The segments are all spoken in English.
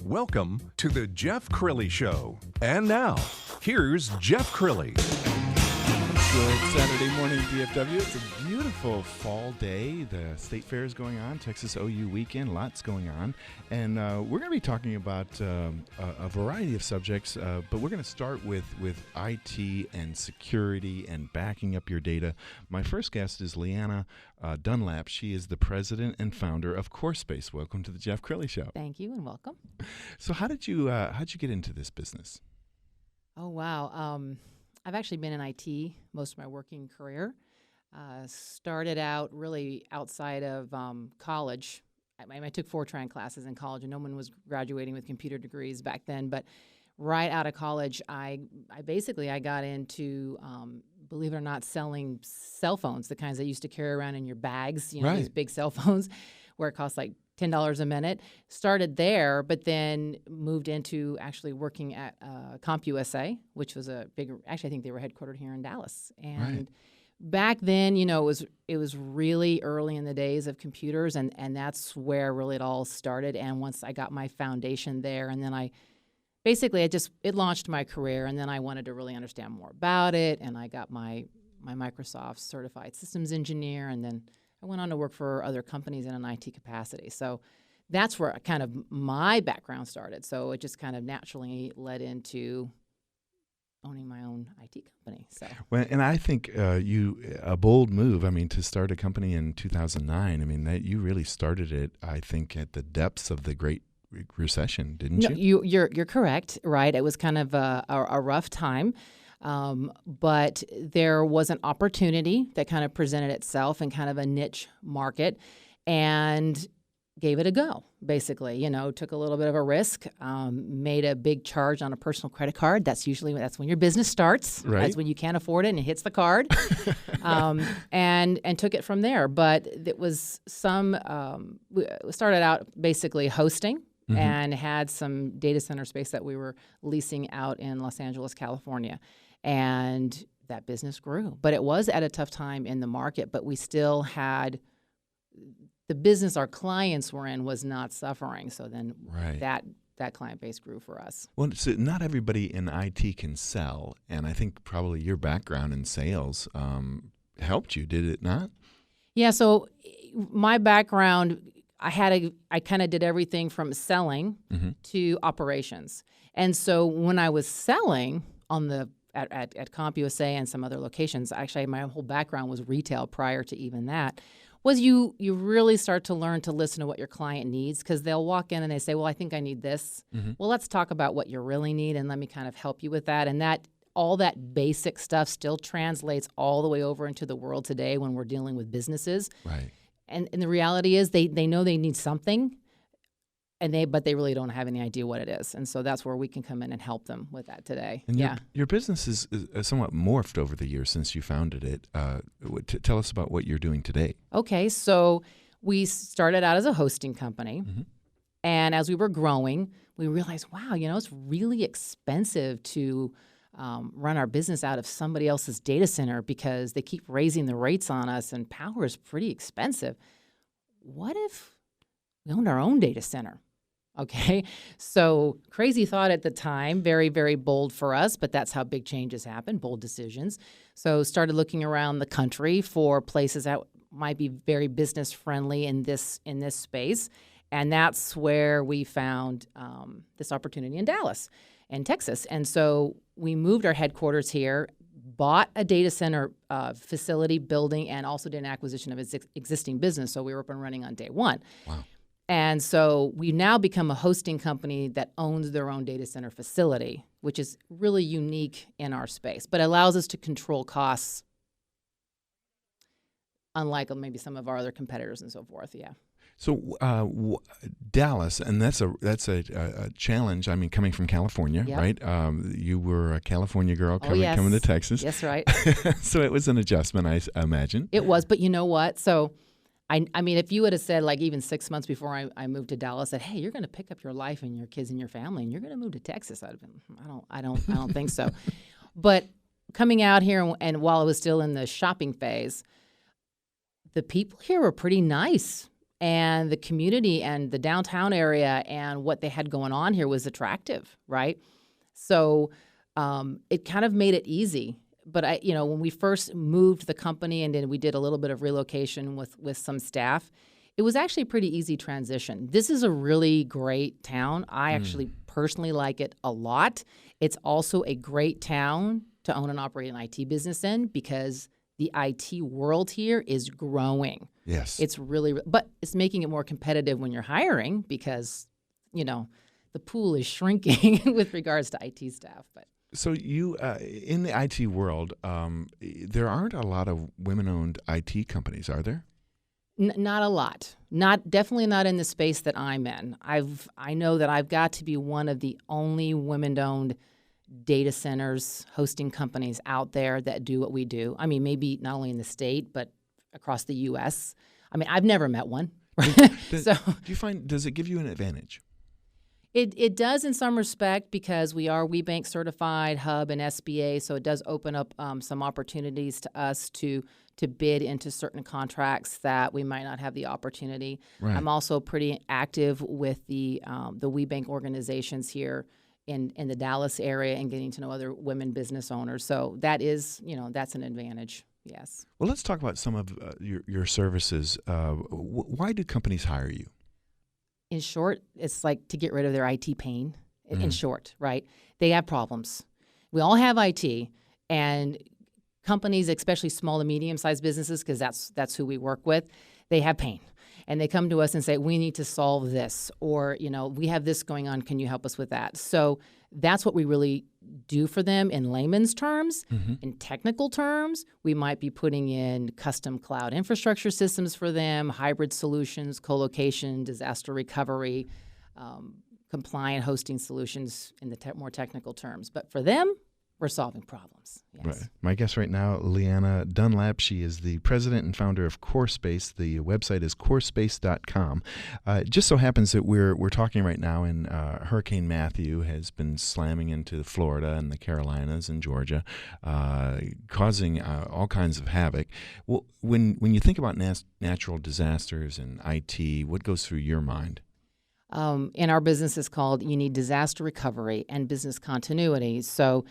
Welcome to the Jeff Crilley Show. And now, here's Jeff Crilley. Good Saturday morning, DFW. It's a beautiful fall day. The State Fair is going on, Texas OU weekend, lots going on. And we're going to be talking about a variety of subjects, but we're going to start with IT and security and backing up your data. My first guest is Liana Dunlap. She is the president and founder of CoreSpace. Welcome to the Jeff Crilley Show. Thank you and welcome. So how'd you get into this business? Oh, wow. I've actually been in IT most of my working career. Started out really outside of college. I took Fortran classes in college, and no one was graduating with computer degrees back then. But right out of college, I got into, believe it or not, selling cell phones, the kinds that you used to carry around in your bags, Right. These big cell phones where it costs like $10 a minute. Started there, but then moved into actually working at CompUSA, which was actually I think they were headquartered here in Dallas. And Right. back then, it was really early in the days of computers, and that's where really it all started. And once I got my foundation there, and then it launched my career, and then I wanted to really understand more about it, and I got my Microsoft certified systems engineer, and then I went on to work for other companies in an IT capacity. So that's where kind of my background started. So it just kind of naturally led into owning my own IT company. So, Well, and I think a bold move. I mean, to start a company in 2009. I mean, that you really started it. I think at the depths of the Great Recession, didn't you? You're correct, right? It was kind of a rough time. But there was an opportunity that kind of presented itself in kind of a niche market, and gave it a go, basically. Took a little bit of a risk, made a big charge on a personal credit card. That's when your business starts. Right. That's when you can't afford it and it hits the card, and took it from there. But it was we started out basically hosting. Mm-hmm. And had some data center space that we were leasing out in Los Angeles, California. And that business grew. But it was at a tough time in the market, but we still had the business our clients were in was not suffering. So then Right. that client base grew for us. Well, so not everybody in IT can sell, and I think probably your background in sales helped you, did it not? Yeah, so my background, I kind of did everything from selling Mm-hmm. to operations. And so when I was selling at CompUSA and some other locations, actually my whole background was retail prior to even that, was you really start to learn to listen to what your client needs, because they'll walk in and they say, well, I think I need this. Mm-hmm. Well, let's talk about what you really need, and let me kind of help you with that. And all that basic stuff still translates all the way over into the world today when we're dealing with businesses. Right. And the reality is they know they need something, but they really don't have any idea what it is. And so that's where we can come in and help them with that today. And yeah. your business is somewhat morphed over the years since you founded it. Tell us about what you're doing today. Okay, so we started out as a hosting company. Mm-hmm. And as we were growing, we realized, wow, it's really expensive to run our business out of somebody else's data center because they keep raising the rates on us, and power is pretty expensive. What if we owned our own data center? Okay, so crazy thought at the time, very, very bold for us, but that's how big changes happen, bold decisions. So started looking around the country for places that might be very business friendly in this space, and that's where we found this opportunity in Dallas and Texas. And so we moved our headquarters here, bought a data center facility building, and also did an acquisition of its existing business. So we were up and running on day one. Wow. And so we've now become a hosting company that owns their own data center facility, which is really unique in our space, but allows us to control costs, unlike maybe some of our other competitors and so forth. Yeah. So Dallas, and that's a challenge. I mean, coming from California, Yep. right? You were a California girl coming yes. to Texas. Yes, right. So it was an adjustment, I imagine. It was, but you know what? So, I mean, if you would have said, like, even 6 months before I moved to Dallas, that, hey, you're going to pick up your life and your kids and your family, and you're going to move to Texas, I'd have been, I don't think so. But coming out here, and while I was still in the shopping phase, the people here were pretty nice. and the community and the downtown area and what they had going on here was attractive, right? So it kind of made it easy. But when we first moved the company and then we did a little bit of relocation with some staff, it was actually a pretty easy transition. This is a really great town. I actually personally like it a lot. It's also a great town to own and operate an IT business in because the IT world here is growing. Yes. It's but it's making it more competitive when you're hiring because, the pool is shrinking with regards to IT staff. But so you, in the IT world, there aren't a lot of women-owned IT companies, are there? Not a lot. Definitely not in the space that I'm in. I know that I've got to be one of the only women-owned data centers, hosting companies out there that do what we do. I mean, maybe not only in the state, but across the U.S. I mean, I've never met one. Do you find, does it give you an advantage? It does in some respect because we are WeBank certified, Hub, and SBA, so it does open up some opportunities to us to bid into certain contracts that we might not have the opportunity. Right. I'm also pretty active with the WeBank organizations here in the Dallas area and getting to know other women business owners. So that is, that's an advantage. Yes. Well, let's talk about some of your services. Why do companies hire you? In short, it's like to get rid of their IT pain. In short, right? They have problems. We all have IT, and companies, especially small to medium-sized businesses, because that's who we work with, they have pain. And they come to us and say, we need to solve this, or, we have this going on. Can you help us with that? So that's what we really do for them in layman's terms. In technical terms, we might be putting in custom cloud infrastructure systems for them, hybrid solutions, co-location, disaster recovery, compliant hosting solutions in the more technical terms. But for them, we're solving problems. Yes. Right. My guest right now, Liana Dunlap. She is the president and founder of CoreSpace. The website is CoreSpace.com. It just so happens that we're talking right now, and Hurricane Matthew has been slamming into Florida and the Carolinas and Georgia, causing all kinds of havoc. Well, when you think about natural disasters and IT, what goes through your mind? In our business, it's called you need disaster recovery and business continuity. So,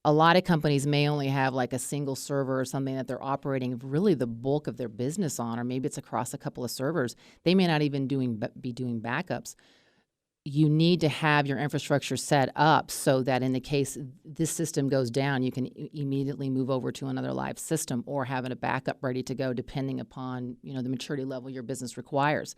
a lot of companies may only have like a single server or something that they're operating really the bulk of their business on, or maybe it's across a couple of servers. They may not even be doing backups. You need to have your infrastructure set up so that in the case this system goes down, you can immediately move over to another live system or having a backup ready to go depending upon, the maturity level your business requires.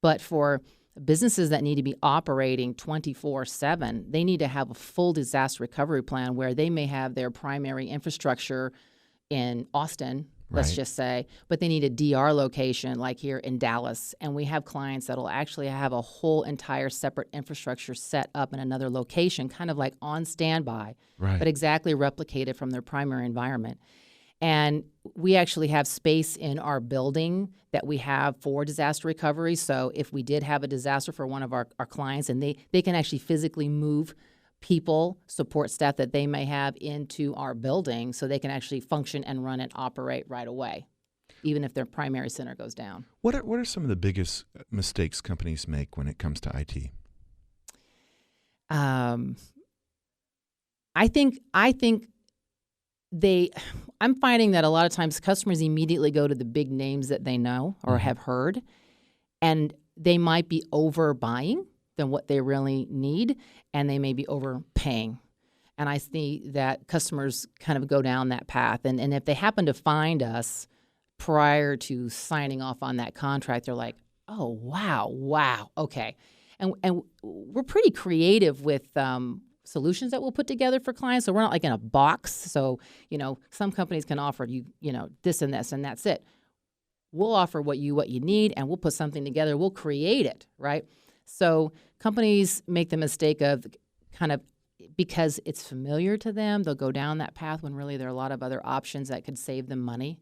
But for businesses that need to be operating 24/7, they need to have a full disaster recovery plan where they may have their primary infrastructure in Austin, let's just say, but they need a DR location like here in Dallas. And we have clients that will actually have a whole entire separate infrastructure set up in another location, kind of like on standby, but exactly replicated from their primary environment. And we actually have space in our building that we have for disaster recovery. So if we did have a disaster for one of our clients, and they can actually physically move people, support staff that they may have into our building so they can actually function and run and operate right away, even if their primary center goes down. What are some of the biggest mistakes companies make when it comes to IT? I think I'm finding that a lot of times customers immediately go to the big names that they know or have heard, and they might be overbuying than what they really need, and they may be overpaying. And I see that customers kind of go down that path. And if they happen to find us prior to signing off on that contract, they're like, oh, wow, okay. And we're pretty creative with solutions that we'll put together for clients. So we're not like in a box. So, some companies can offer you, this and this, and that's it. We'll offer what you need, and we'll put something together. We'll create it, right? So companies make the mistake of kind of, because it's familiar to them, they'll go down that path when really there are a lot of other options that could save them money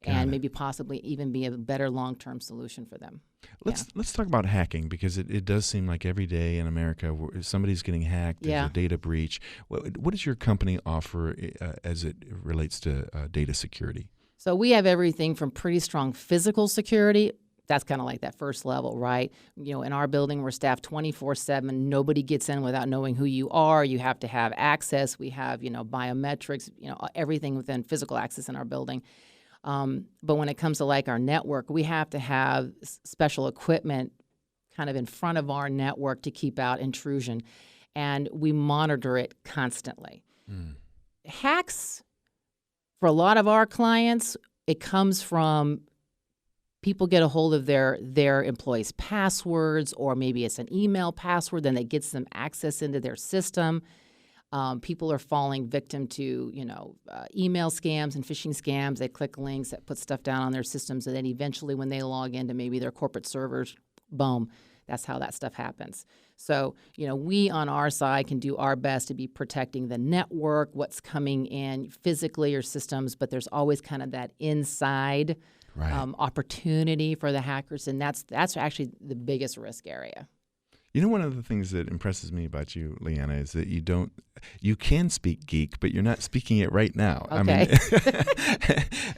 and maybe possibly even be a better long-term solution for them. Let's talk about hacking, because it does seem like every day in America somebody's getting hacked. There's a data breach. What does your company offer as it relates to data security? So we have everything from pretty strong physical security, that's kind of like that first level, right? In our building, we're staffed 24/7. Nobody gets in without knowing who you are. You have to have access. We have, biometrics, everything within physical access in our building. But when it comes to like our network, we have to have special equipment kind of in front of our network to keep out intrusion. And we monitor it constantly. Hacks, for a lot of our clients, it comes from people get a hold of their employees' passwords, or maybe it's an email password, then that gets them access into their system. People are falling victim to, email scams and phishing scams. They click links that put stuff down on their systems, and then eventually when they log into maybe their corporate servers, boom, that's how that stuff happens. So, we on our side can do our best to be protecting the network, what's coming in physically or systems, but there's always kind of that inside opportunity for the hackers, and that's actually the biggest risk area. One of the things that impresses me about you, Liana, is that you can speak geek, but you're not speaking it right now. Okay.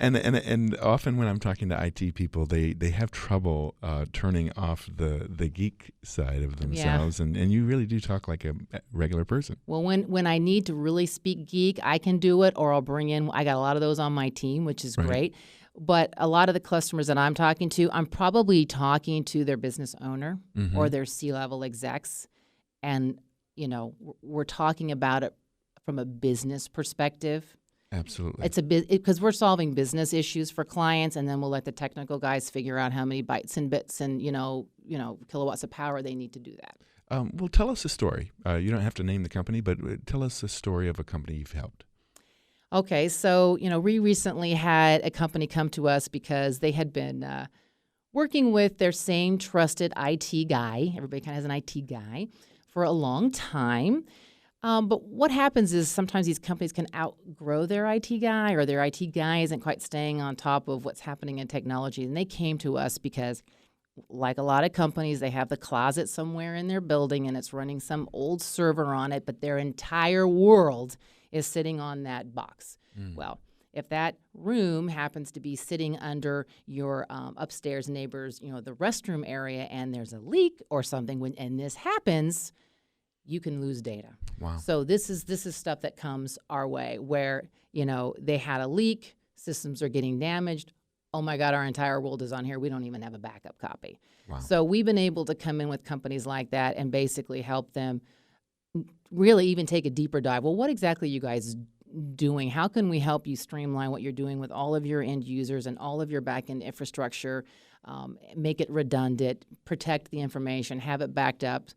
I mean, and often when I'm talking to IT people, they have trouble turning off the geek side of themselves, and you really do talk like a regular person. Well, when I need to really speak geek, I can do it, or I'll bring in. I got a lot of those on my team, which is great. But a lot of the customers that I'm talking to, I'm probably talking to their business owner or their C-level execs. And, we're talking about it from a business perspective. Absolutely. It's because we're solving business issues for clients, and then we'll let the technical guys figure out how many bytes and bits and, kilowatts of power they need to do that. Well, tell us a story. You don't have to name the company, but tell us a story of a company you've helped. Okay, so, we recently had a company come to us because they had been working with their same trusted IT guy. Everybody kind of has an IT guy for a long time. But what happens is sometimes these companies can outgrow their IT guy, or their IT guy isn't quite staying on top of what's happening in technology. And they came to us because, like a lot of companies, they have the closet somewhere in their building and it's running some old server on it, but their entire world is sitting on that box. Well, if that room happens to be sitting under your upstairs neighbor's, the restroom area, and there's a leak or something, and this happens, you can lose data. Wow. So this is stuff that comes our way where, they had a leak, systems are getting damaged. Oh my God, our entire world is on here. We don't even have a backup copy. Wow. So we've been able to come in with companies like that and basically help them really even take a deeper dive. Well, what exactly are you guys doing? How can we help you streamline what you're doing with all of your end users and all of your back-end infrastructure, make it redundant, protect the information, have it backed up?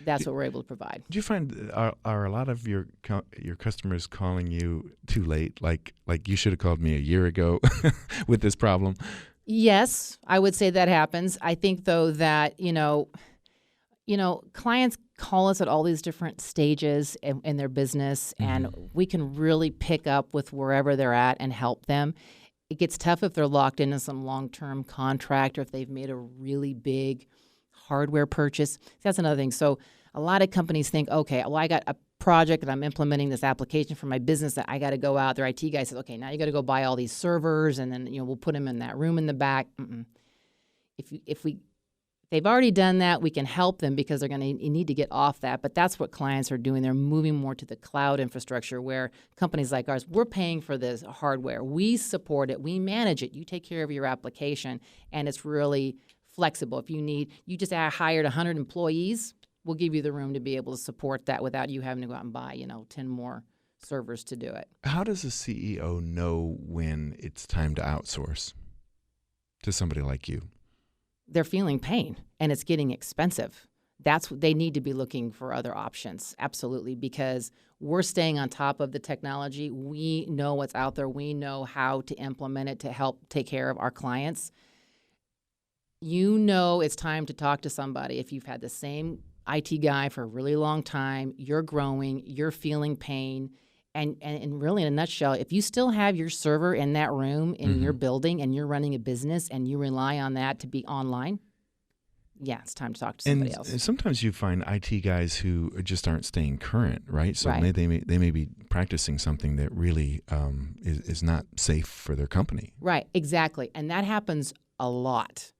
That's what we're able to provide. Do you find are a lot of your customers calling you too late? Like you should have called me a year ago with this problem? Yes, I would say that happens. I think, though, that, clients call us at all these different stages in their business, and we can really pick up with wherever they're at and help them. It gets tough if they're locked into some long-term contract, or if they've made a really big hardware purchase. That's another thing. So a lot of companies think, okay, well, I got a project that I'm implementing this application for my business that I got to go out. Their IT guy says, okay, now you got to go buy all these servers, and then we'll put them in that room in the back. If they've already done that, we can help them because they're going to need to get off that. But that's what clients are doing. They're moving more to the cloud infrastructure, where companies like ours, we're paying for this hardware. We support it. We manage it. You take care of your application, and it's really flexible. If you just hired 100 employees, we'll give you the room to be able to support that without you having to go out and buy, 10 more servers to do it. How does a CEO know when it's time to outsource to somebody like you? They're feeling pain, and it's getting expensive. That's what they need to be looking for, other options. Absolutely, because we're staying on top of the technology. We know what's out there. We know how to implement it to help take care of our clients. It's time to talk to somebody. If you've had the same IT guy for a really long time, you're growing, you're feeling pain, and really, in a nutshell, if you still have your server in that room in your building and you're running a business and you rely on that to be online, yeah, it's time to talk to somebody else. And sometimes you find IT guys who just aren't staying current, right? So Right. They may be practicing something that really is not safe for their company. Right, exactly. And that happens a lot.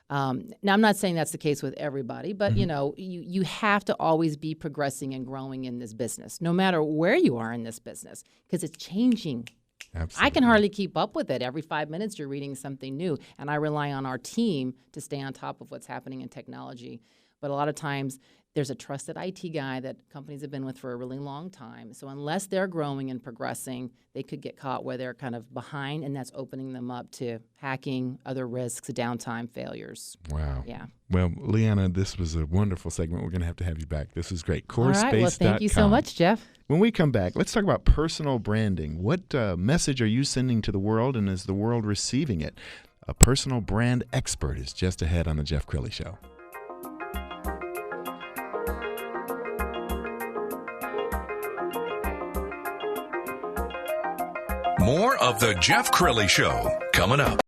Now, I'm not saying that's the case with everybody, but, you have to always be progressing and growing in this business, no matter where you are in this business, because it's changing. Absolutely. I can hardly keep up with it. Every 5 minutes, you're reading something new, and I rely on our team to stay on top of what's happening in technology. But a lot of times, there's a trusted IT guy that companies have been with for a really long time. So unless they're growing and progressing, they could get caught where they're kind of behind, and that's opening them up to hacking, other risks, downtime, failures. Wow. Yeah. Well, Liana, this was a wonderful segment. We're going to have you back. This is great. All right. Well, thank you so much, Jeff. When we come back, let's talk about personal branding. What message are you sending to the world, and is the world receiving it? A personal brand expert is just ahead on the Jeff Crilley Show. More of the Jeff Crilley Show coming up.